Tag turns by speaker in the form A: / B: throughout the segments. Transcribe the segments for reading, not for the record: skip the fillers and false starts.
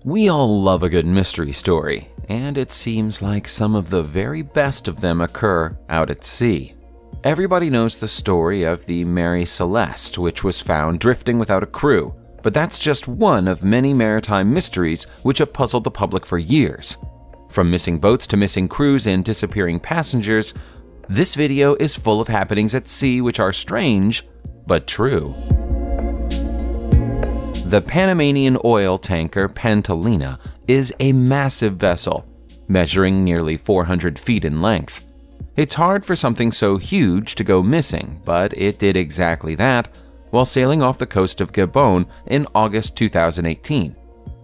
A: We all love a good mystery story, and it seems like some of the very best of them occur out at sea. Everybody knows the story of the Mary Celeste, which was found drifting without a crew, but that's just one of many maritime mysteries which have puzzled the public for years. From missing boats to missing crews and disappearing passengers, this video is full of happenings at sea which are strange, but true. The Panamanian oil tanker Pantalina is a massive vessel, measuring nearly 400 feet in length. It's hard for something so huge to go missing, but it did exactly that while sailing off the coast of Gabon in August 2018.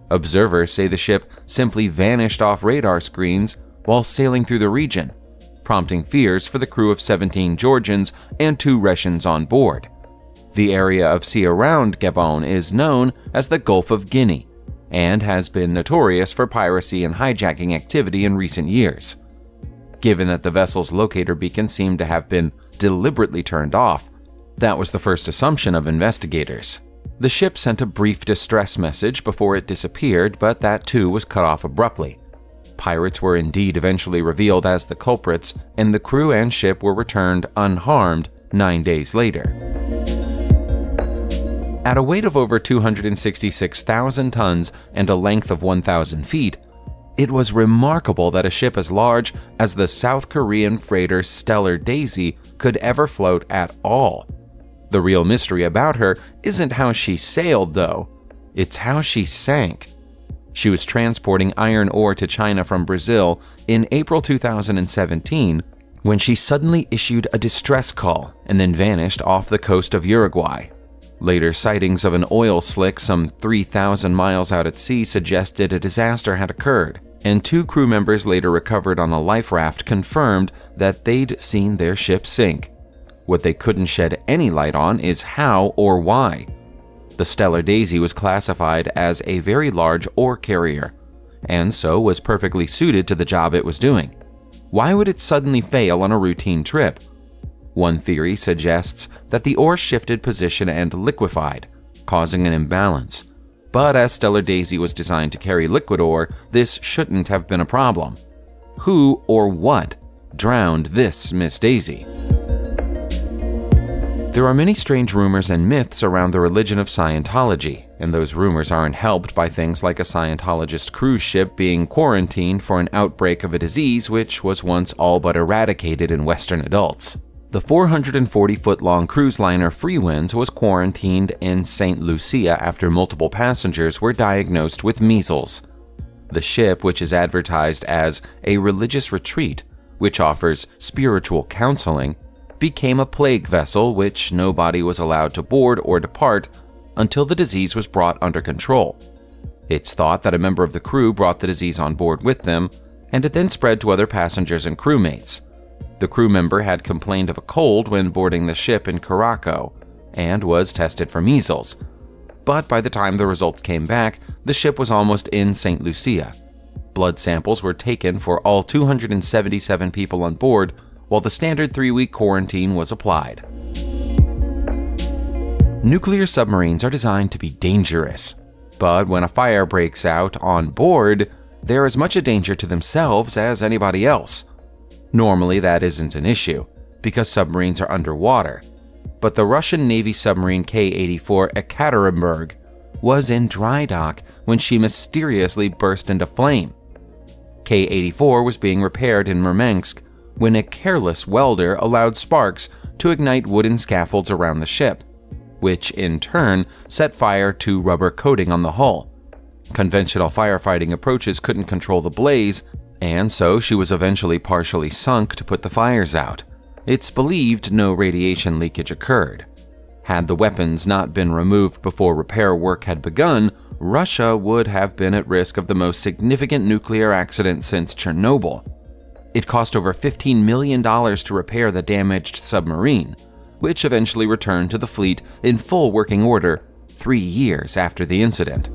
A: Observers say the ship simply vanished off radar screens while sailing through the region, prompting fears for the crew of 17 Georgians and 2 Russians on board. The area of sea around Gabon is known as the Gulf of Guinea and has been notorious for piracy and hijacking activity in recent years. Given that the vessel's locator beacon seemed to have been deliberately turned off, that was the first assumption of investigators. The ship sent a brief distress message before it disappeared, but that too was cut off abruptly. Pirates were indeed eventually revealed as the culprits, and the crew and ship were returned unharmed 9 days later. At a weight of over 266,000 tons and a length of 1,000 feet, it was remarkable that a ship as large as the South Korean freighter Stellar Daisy could ever float at all. The real mystery about her isn't how she sailed, though. It's how she sank. She was transporting iron ore to China from Brazil in April 2017 when she suddenly issued a distress call and then vanished off the coast of Uruguay. Later sightings of an oil slick some 3,000 miles out at sea suggested a disaster had occurred, and 2 crew members later recovered on a life raft confirmed that they'd seen their ship sink. What they couldn't shed any light on is how or why. The Stellar Daisy was classified as a very large ore carrier, and so was perfectly suited to the job it was doing. Why would it suddenly fail on a routine trip? One theory suggests that the ore shifted position and liquefied, causing an imbalance. But as Stellar Daisy was designed to carry liquid ore, this shouldn't have been a problem. Who or what drowned this Miss Daisy? There are many strange rumors and myths around the religion of Scientology, and those rumors aren't helped by things like a Scientologist cruise ship being quarantined for an outbreak of a disease which was once all but eradicated in Western adults. The 440-foot-long cruise liner Freewinds was quarantined in St. Lucia after multiple passengers were diagnosed with measles. The ship, which is advertised as a religious retreat, which offers spiritual counseling, became a plague vessel which nobody was allowed to board or depart until the disease was brought under control. It's thought that a member of the crew brought the disease on board with them, and it then spread to other passengers and crewmates. The crew member had complained of a cold when boarding the ship in Caraco and was tested for measles. But by the time the results came back, the ship was almost in St. Lucia. Blood samples were taken for all 277 people on board, while the standard 3-week quarantine was applied. Nuclear submarines are designed to be dangerous, but when a fire breaks out on board, they're as much a danger to themselves as anybody else. Normally, that isn't an issue, because submarines are underwater, but the Russian Navy submarine K-84 Ekaterinburg was in dry dock when she mysteriously burst into flame. K-84 was being repaired in Murmansk when a careless welder allowed sparks to ignite wooden scaffolds around the ship, which in turn set fire to rubber coating on the hull. Conventional firefighting approaches couldn't control the blaze, and so she was eventually partially sunk to put the fires out. It's believed no radiation leakage occurred. Had the weapons not been removed before repair work had begun, Russia would have been at risk of the most significant nuclear accident since Chernobyl. It cost over $15 million to repair the damaged submarine, which eventually returned to the fleet in full working order 3 years after the incident.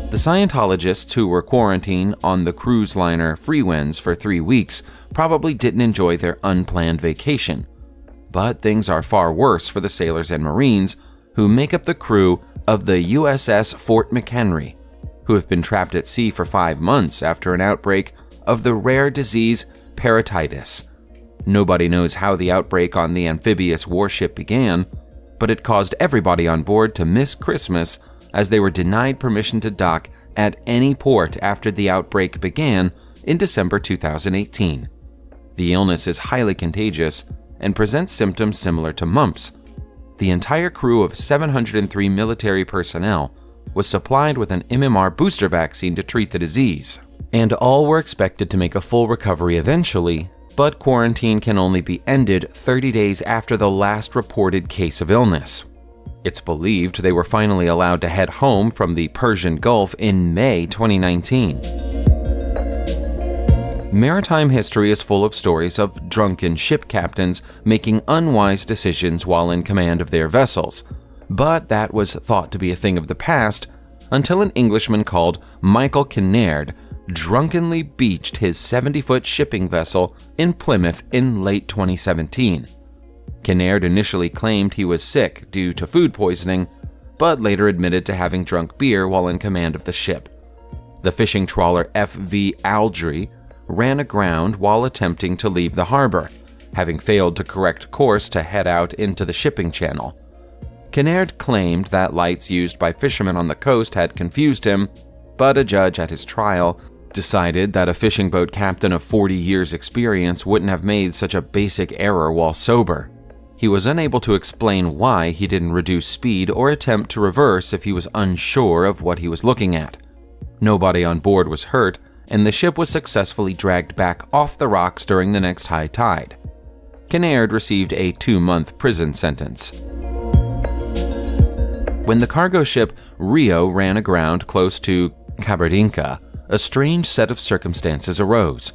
A: The Scientologists who were quarantined on the cruise liner Freewinds for 3 weeks probably didn't enjoy their unplanned vacation. But things are far worse for the sailors and Marines who make up the crew of the USS Fort McHenry, who have been trapped at sea for 5 months after an outbreak of the rare disease parotitis. Nobody knows how the outbreak on the amphibious warship began, but it caused everybody on board to miss Christmas as they were denied permission to dock at any port after the outbreak began in December 2018. The illness is highly contagious and presents symptoms similar to mumps. The entire crew of 703 military personnel was supplied with an MMR booster vaccine to treat the disease, and all were expected to make a full recovery eventually, but quarantine can only be ended 30 days after the last reported case of illness. It's believed they were finally allowed to head home from the Persian Gulf in May 2019. Maritime history is full of stories of drunken ship captains making unwise decisions while in command of their vessels, but that was thought to be a thing of the past until an Englishman called Michael Kinnaird drunkenly beached his 70-foot shipping vessel in Plymouth in late 2017. Kinnaird initially claimed he was sick due to food poisoning, but later admitted to having drunk beer while in command of the ship. The fishing trawler F.V. Aldry ran aground while attempting to leave the harbor, having failed to correct course to head out into the shipping channel. Kinnaird claimed that lights used by fishermen on the coast had confused him, but a judge at his trial decided that a fishing boat captain of 40 years' experience wouldn't have made such a basic error while sober. He was unable to explain why he didn't reduce speed or attempt to reverse if he was unsure of what he was looking at. Nobody on board was hurt, and the ship was successfully dragged back off the rocks during the next high tide. Kinnaird received a 2-month prison sentence. When the cargo ship Rio ran aground close to Kabardinka, a strange set of circumstances arose.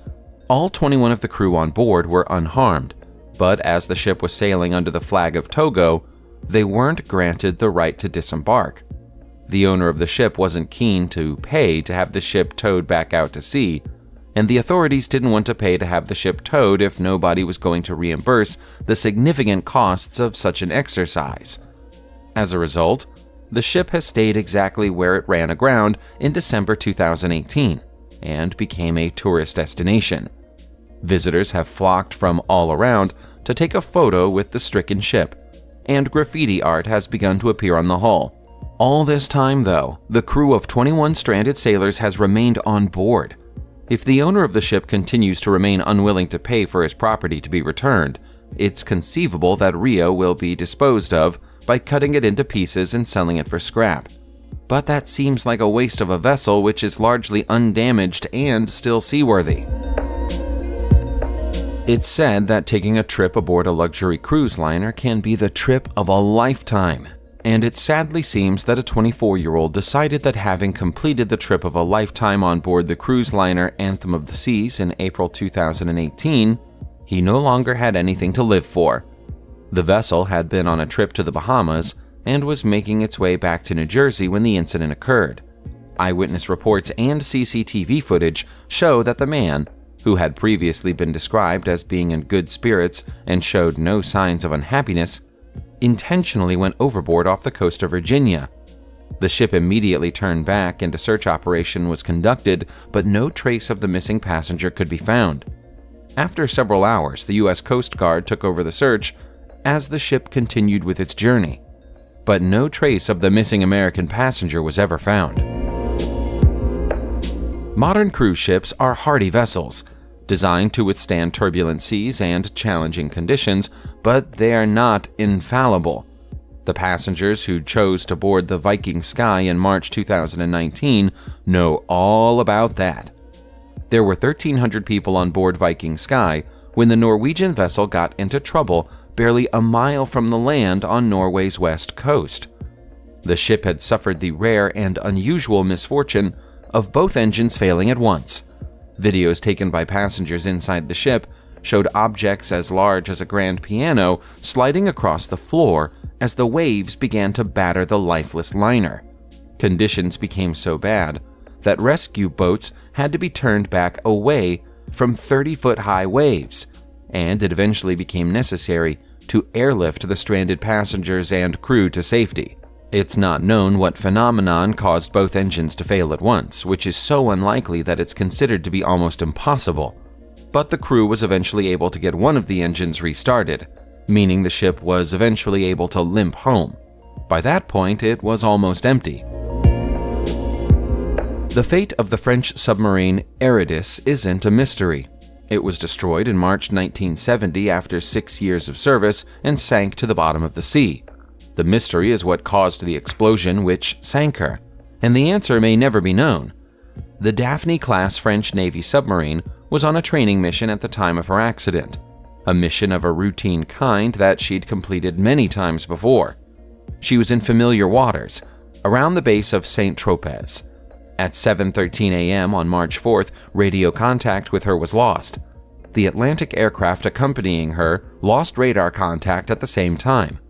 A: All 21 of the crew on board were unharmed, but as the ship was sailing under the flag of Togo, they weren't granted the right to disembark. The owner of the ship wasn't keen to pay to have the ship towed back out to sea, and the authorities didn't want to pay to have the ship towed if nobody was going to reimburse the significant costs of such an exercise. As a result, the ship has stayed exactly where it ran aground in December 2018 and became a tourist destination. Visitors have flocked from all around to take a photo with the stricken ship, and graffiti art has begun to appear on the hull. All this time, though, the crew of 21 stranded sailors has remained on board. If the owner of the ship continues to remain unwilling to pay for his property to be returned, it's conceivable that Rio will be disposed of by cutting it into pieces and selling it for scrap. But that seems like a waste of a vessel which is largely undamaged and still seaworthy. It's said that taking a trip aboard a luxury cruise liner can be the trip of a lifetime, and it sadly seems that a 24-year-old decided that having completed the trip of a lifetime on board the cruise liner Anthem of the Seas in April 2018, he no longer had anything to live for. The vessel had been on a trip to the Bahamas and was making its way back to New Jersey when the incident occurred. Eyewitness reports and CCTV footage show that the man, who had previously been described as being in good spirits and showed no signs of unhappiness, intentionally went overboard off the coast of Virginia. The ship immediately turned back and a search operation was conducted, but no trace of the missing passenger could be found. After several hours, the U.S. Coast Guard took over the search as the ship continued with its journey, but no trace of the missing American passenger was ever found. Modern cruise ships are hardy vessels, designed to withstand turbulent seas and challenging conditions, but they are not infallible. The passengers who chose to board the Viking Sky in March 2019 know all about that. There were 1,300 people on board Viking Sky when the Norwegian vessel got into trouble barely a mile from the land on Norway's west coast. The ship had suffered the rare and unusual misfortune of both engines failing at once. Videos taken by passengers inside the ship showed objects as large as a grand piano sliding across the floor as the waves began to batter the lifeless liner. Conditions became so bad that rescue boats had to be turned back away from 30-foot-high waves, and it eventually became necessary to airlift the stranded passengers and crew to safety. It's not known what phenomenon caused both engines to fail at once, which is so unlikely that it's considered to be almost impossible. But the crew was eventually able to get one of the engines restarted, meaning the ship was eventually able to limp home. By that point, it was almost empty. The fate of the French submarine Eurydice isn't a mystery. It was destroyed in March 1970 after 6 years of service and sank to the bottom of the sea. The mystery is what caused the explosion which sank her, and the answer may never be known. The Daphne-class French Navy submarine was on a training mission at the time of her accident, a mission of a routine kind that she'd completed many times before. She was in familiar waters, around the base of Saint-Tropez. At 7:13 a.m. on March 4th, radio contact with her was lost. The Atlantic aircraft accompanying her lost radar contact at the same time.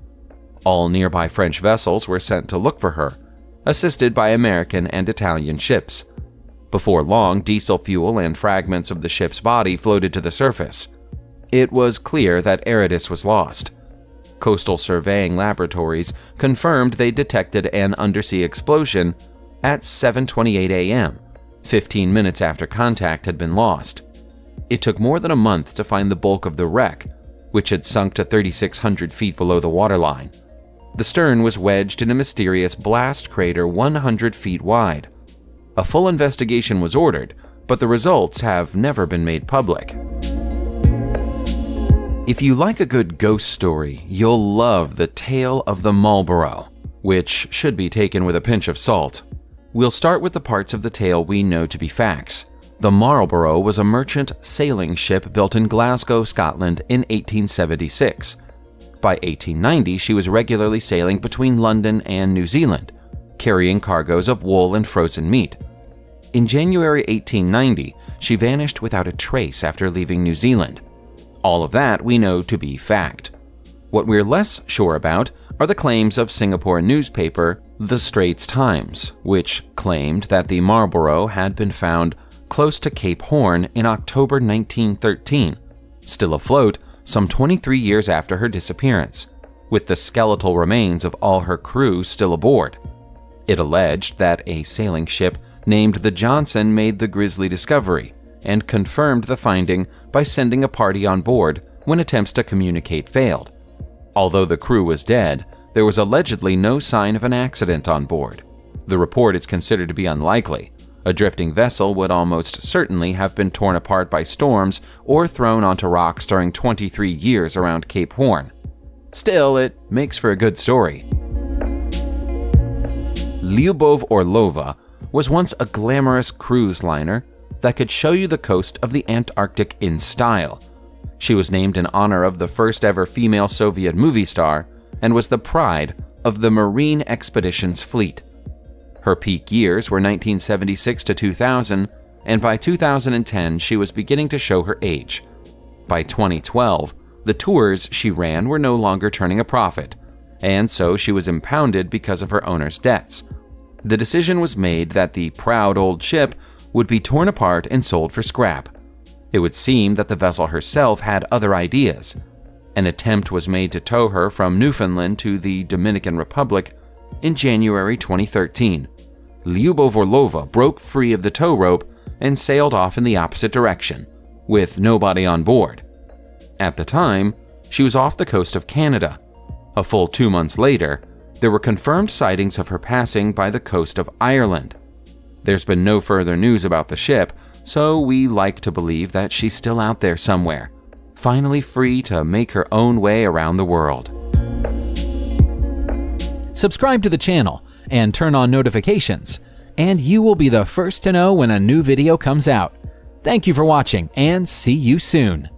A: All nearby French vessels were sent to look for her, assisted by American and Italian ships. Before long, diesel fuel and fragments of the ship's body floated to the surface. It was clear that Eurydice was lost. Coastal surveying laboratories confirmed they detected an undersea explosion at 7:28 a.m., 15 minutes after contact had been lost. It took more than a month to find the bulk of the wreck, which had sunk to 3,600 feet below the waterline. The stern was wedged in a mysterious blast crater 100 feet wide. A full investigation was ordered, but the results have never been made public. If you like a good ghost story, you'll love The Tale of the Marlborough, which should be taken with a pinch of salt. We'll start with the parts of the tale we know to be facts. The Marlborough was a merchant sailing ship built in Glasgow, Scotland in 1876. By 1890, she was regularly sailing between London and New Zealand, carrying cargoes of wool and frozen meat. In January 1890, she vanished without a trace after leaving New Zealand. All of that we know to be fact. What we're less sure about are the claims of Singapore newspaper The Straits Times, which claimed that the Marlborough had been found close to Cape Horn in October 1913, still afloat some 23 years after her disappearance, with the skeletal remains of all her crew still aboard. It alleged that a sailing ship named the Johnson made the grisly discovery and confirmed the finding by sending a party on board when attempts to communicate failed. Although the crew was dead, there was allegedly no sign of an accident on board. The report is considered to be unlikely. A drifting vessel would almost certainly have been torn apart by storms or thrown onto rocks during 23 years around Cape Horn. Still, it makes for a good story. Lyubov Orlova was once a glamorous cruise liner that could show you the coast of the Antarctic in style. She was named in honor of the first ever female Soviet movie star and was the pride of the Marine Expeditions fleet. Her peak years were 1976 to 2000, and by 2010 she was beginning to show her age. By 2012, the tours she ran were no longer turning a profit, and so she was impounded because of her owner's debts. The decision was made that the proud old ship would be torn apart and sold for scrap. It would seem that the vessel herself had other ideas. An attempt was made to tow her from Newfoundland to the Dominican Republic in January 2013. Lyubov Orlova broke free of the tow rope and sailed off in the opposite direction, with nobody on board. At the time, she was off the coast of Canada. A full 2 months later, there were confirmed sightings of her passing by the coast of Ireland. There's been no further news about the ship, so we like to believe that she's still out there somewhere, finally free to make her own way around the world.
B: Subscribe to the channel and turn on notifications, and you will be the first to know when a new video comes out. Thank you for watching, and see you soon.